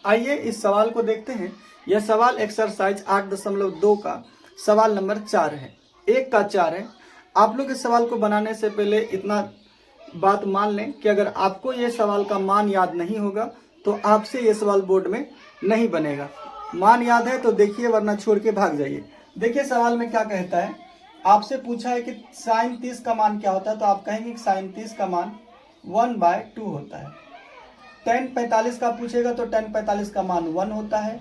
आइए इस सवाल को देखते हैं। यह सवाल एक्सरसाइज 8.2 का सवाल नंबर 4 है, 1 का 4 है। आप लोग इस सवाल को बनाने से पहले इतना बात मान लें कि अगर आपको ये सवाल का मान याद नहीं होगा तो आपसे ये सवाल बोर्ड में नहीं बनेगा। मान याद है तो देखिए, वरना छोड़ के भाग जाइए। देखिए सवाल में क्या कहता है, आपसे पूछा है कि साइन 30 का मान क्या होता है, तो आप कहेंगे कि साइन 30 का मान 1/2 होता है। tan 45 का पूछेगा तो tan 45 का मान 1 होता है,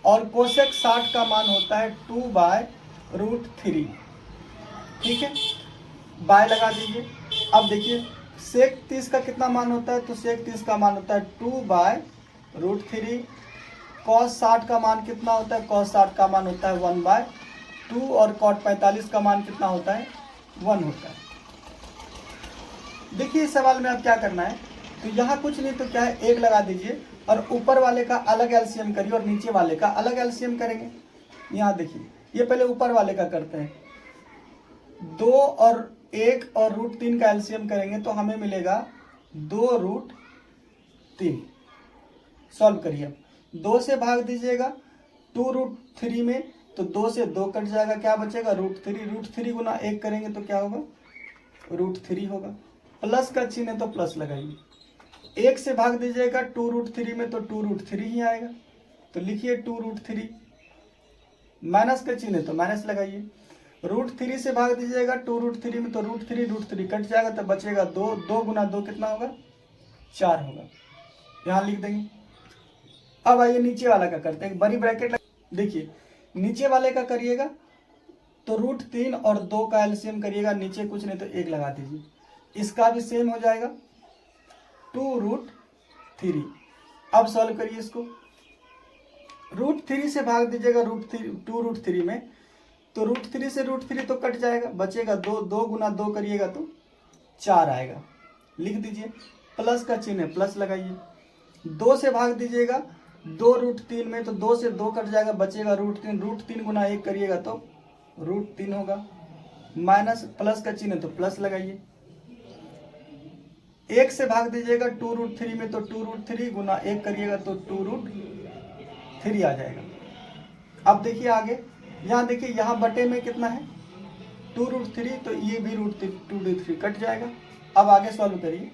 और कोसेक 60 का मान होता है 2/√3। ठीक है, बाय लगा दीजिए। अब देखिए सेक 30 का कितना मान होता है, तो सेक 30 का मान होता है 2/√3। कॉस 60 का मान कितना होता है, कॉस 60 का मान होता है 1/2, और कॉट 45 का मान कितना होता है, 1 होता है। देखिए इस सवाल में अब क्या करना है, तो यहाँ कुछ नहीं तो क्या है, 1 लगा दीजिए और ऊपर वाले का अलग एलसीएम करिए और नीचे वाले का अलग एलसीएम करेंगे। यहाँ देखिए, ये पहले ऊपर वाले का करते हैं। 2 और 1 और √3 का एलसीएम करेंगे तो हमें मिलेगा 2√3। सॉल्व करिए। 2 से भाग दीजिएगा 2√3 में, तो 2 से 2 कट जाएगा, क्या बचेगा, √3। √3 गुना 1 करेंगे तो क्या होगा, √3 होगा। प्लस का चिन्ह है तो प्लस लगाइए। 1 से भाग दीजिएगा 2√3 में, तो 2√3 ही आएगा, तो लिखिए 2√3। माइनस का चिन्ह है तो माइनस लगाइए। √3 से भाग दीजिएगा 2√3 में, तो √3 कट जाएगा, तो बचेगा 2। 2 गुना 2 कितना होगा, 4 होगा। यहाँ लिख देंगे। अब आइए नीचे वाला का करते हैं, बड़ी ब्रैकेट देखिए। नीचे वाले का करिएगा तो √3 और 2 का एलसीएम करिएगा, नीचे कुछ नहीं तो 1 लगा दीजिए। इसका भी सेम हो जाएगा 2√3। अब सॉल्व करिए इसको। √3 से भाग दीजिएगा 2√3 में, तो √3 से √3 तो कट जाएगा, बचेगा 2। 2 गुना 2 करिएगा तो 4 आएगा, लिख दीजिए। प्लस का चिन्ह है, प्लस लगाइए। 2 से भाग दीजिएगा 2√3 में, तो 2 से 2 कट जाएगा, बचेगा √3। √3 गुना 1 करिएगा तो √3 होगा। माइनस प्लस का चिन्ह है तो प्लस लगाइए। 1 से भाग दीजिएगा 2√3 में, तो 2√3 गुना 1 करिएगा तो 2√3 आ जाएगा। अब देखिए आगे, यहाँ देखिए, यहाँ बटे में कितना है, 2√3, तो ये भी √2√3 कट जाएगा। अब आगे सॉल्व करिए।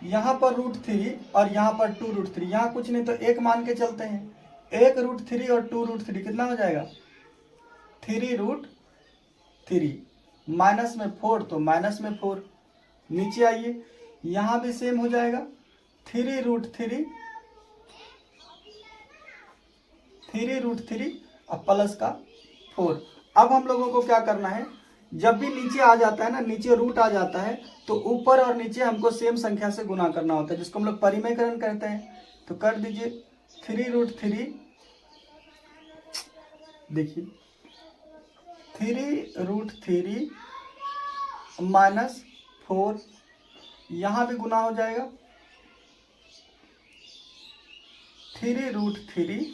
यहाँ पर √3 और यहाँ पर 2√3, यहाँ कुछ नहीं तो 1 मान के चलते हैं। 1 √3 और 2√3 कितना हो जाएगा, 3√3। माइनस में 4 तो माइनस में 4। नीचे आइए, यहाँ भी सेम हो जाएगा 3√3 और प्लस का 4। अब हम लोगों को क्या करना है, जब भी नीचे आ जाता है ना, नीचे रूट आ जाता है, तो ऊपर और नीचे हमको सेम संख्या से गुना करना होता है, जिसको हम लोग परिमेयकरण करते हैं। तो कर दीजिए 3√3, देखिए 3√3 माइनस 4, यहाँ भी गुना हो जाएगा 3√3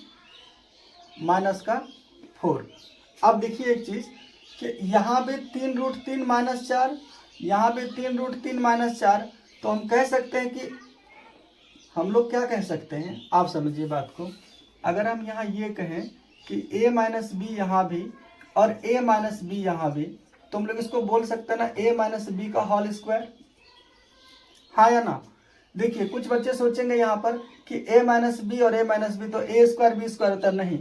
माइनस का 4। अब देखिए एक चीज कि यहाँ भी 3√3 माइनस 4, यहाँ भी 3√3 माइनस 4, तो हम कह सकते हैं कि हम लोग क्या कह सकते हैं, आप समझिए बात को। अगर हम यहाँ ये कहें कि a माइनस बी यहाँ भी और a माइनस बी यहाँ भी, तो हम लोग इसको बोल सकते हैं ना a माइनस बी का होल स्क्वायर, हाँ या ना। देखिए कुछ बच्चे सोचेंगे यहाँ पर कि a माइनस बी और a माइनस बी तो a स्क्वायर बी स्क्वायर होता है, नहीं।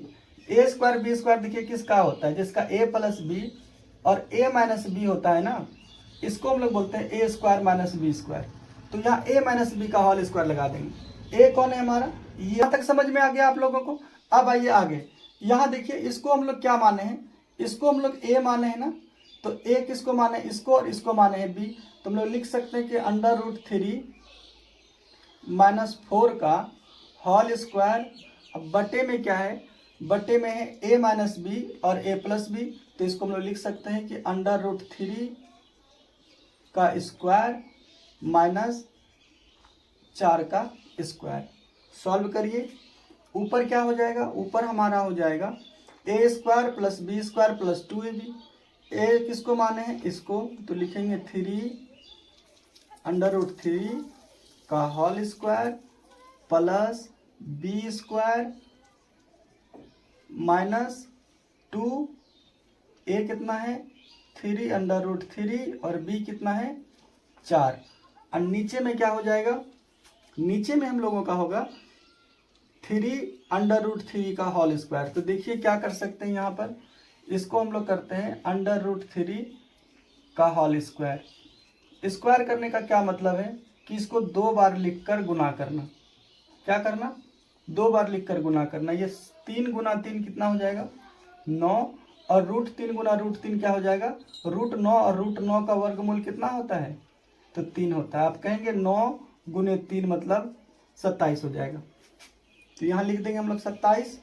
a स्क्वायर बी स्क्वायर देखिए किसका होता है, जिसका a प्लस बी और a माइनस बी होता है ना, इसको हम लोग बोलते हैं a square minus b square. तो यहाँ a माइनस बी का होल स्क्वायर लगा देंगे। a कौन है हमारा, यहाँ तक समझ में आ गया आप लोगों को। अब आइए आगे, यहाँ देखिए इसको हम लोग क्या माने हैं, इसको हम लोग a माने हैं ना, तो a किसको माने, इसको, और इसको माने हैं b। तो हम लोग लिख सकते हैं कि √3 माइनस 4 का होल स्क्वायर। अब बटे में क्या है, बटे में है a माइनस बी और a प्लस बी, तो इसको हम लोग लिख सकते हैं कि √3 का स्क्वायर माइनस 4 का स्क्वायर। सॉल्व करिए। ऊपर क्या हो जाएगा, ऊपर हमारा हो जाएगा a square plus b square plus 2ab। a किसको माने हैं, इसको, तो लिखेंगे 3 √3 का whole square plus b square minus 2, a कितना है 3√3 और बी कितना है 4। और नीचे में क्या हो जाएगा, नीचे में हम लोगों का होगा 3√3 का होल स्क्वायर। तो देखिए क्या कर सकते हैं यहाँ पर, इसको हम लोग करते हैं √3 का होल स्क्वायर। स्क्वायर करने का क्या मतलब है कि इसको 2 बार लिखकर गुना करना। क्या करना, 2 बार लिखकर गुना करना। ये 3 गुना 3 कितना हो जाएगा 9, और √3 गुना √3 क्या हो जाएगा √9, और √9 का वर्गमूल कितना होता है तो 3 होता है। आप कहेंगे 9 गुने 3 मतलब 27 हो जाएगा। तो यहाँ लिख देंगे हम लोग 27।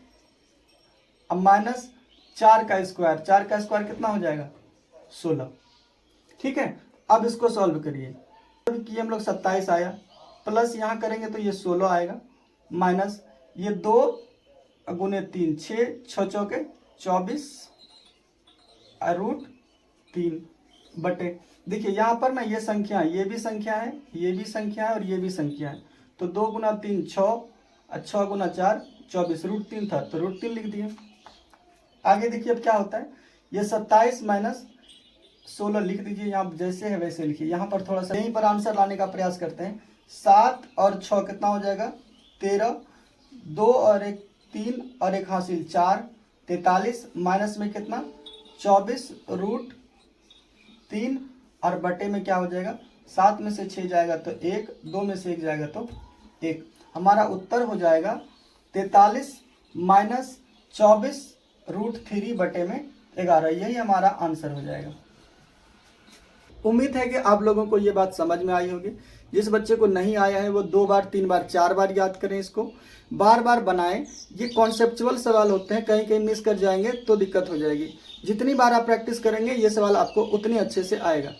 अब माइनस 4 का स्क्वायर, 4 का स्क्वायर कितना हो जाएगा 16। ठीक है, अब इसको सॉल्व करिए। कि हम लोग 27 आया, प्लस यहाँ करेंगे तो ये 16 आएगा, माइनस ये 2 गुने 3 6, 6 चौके 24 √3 बटे। देखिए यहाँ पर ना ये संख्या, ये भी संख्या है, ये भी संख्या है और ये भी संख्या है। तो 2 गुना 3 6, और 6 गुना 4 24, √3 था तो √3 लिख दिए। आगे देखिए अब क्या होता है, ये 27 माइनस 16 लिख दीजिए, यहाँ जैसे है वैसे लिखिए। यहाँ पर थोड़ा सा यहीं पर आंसर लाने का प्रयास करते हैं। 7 और 6 कितना हो जाएगा 13, 2 और 1 3 और 1 हासिल 4, 43 माइनस में कितना 24 √3, और बटे में क्या हो जाएगा 7 में से 6 जाएगा तो 1, 2 में से 1 जाएगा तो 1। हमारा उत्तर हो जाएगा 43 माइनस 24 √3 बटे में 11। यही हमारा आंसर हो जाएगा। उम्मीद है कि आप लोगों को ये बात समझ में आई होगी। जिस बच्चे को नहीं आया है वो 2 बार 3 बार 4 बार याद करें, इसको बार बार बनाएं। ये कॉन्सेप्चुअल सवाल होते हैं, कहीं कहीं मिस कर जाएंगे तो दिक्कत हो जाएगी। जितनी बार आप प्रैक्टिस करेंगे ये सवाल आपको उतनी अच्छे से आएगा।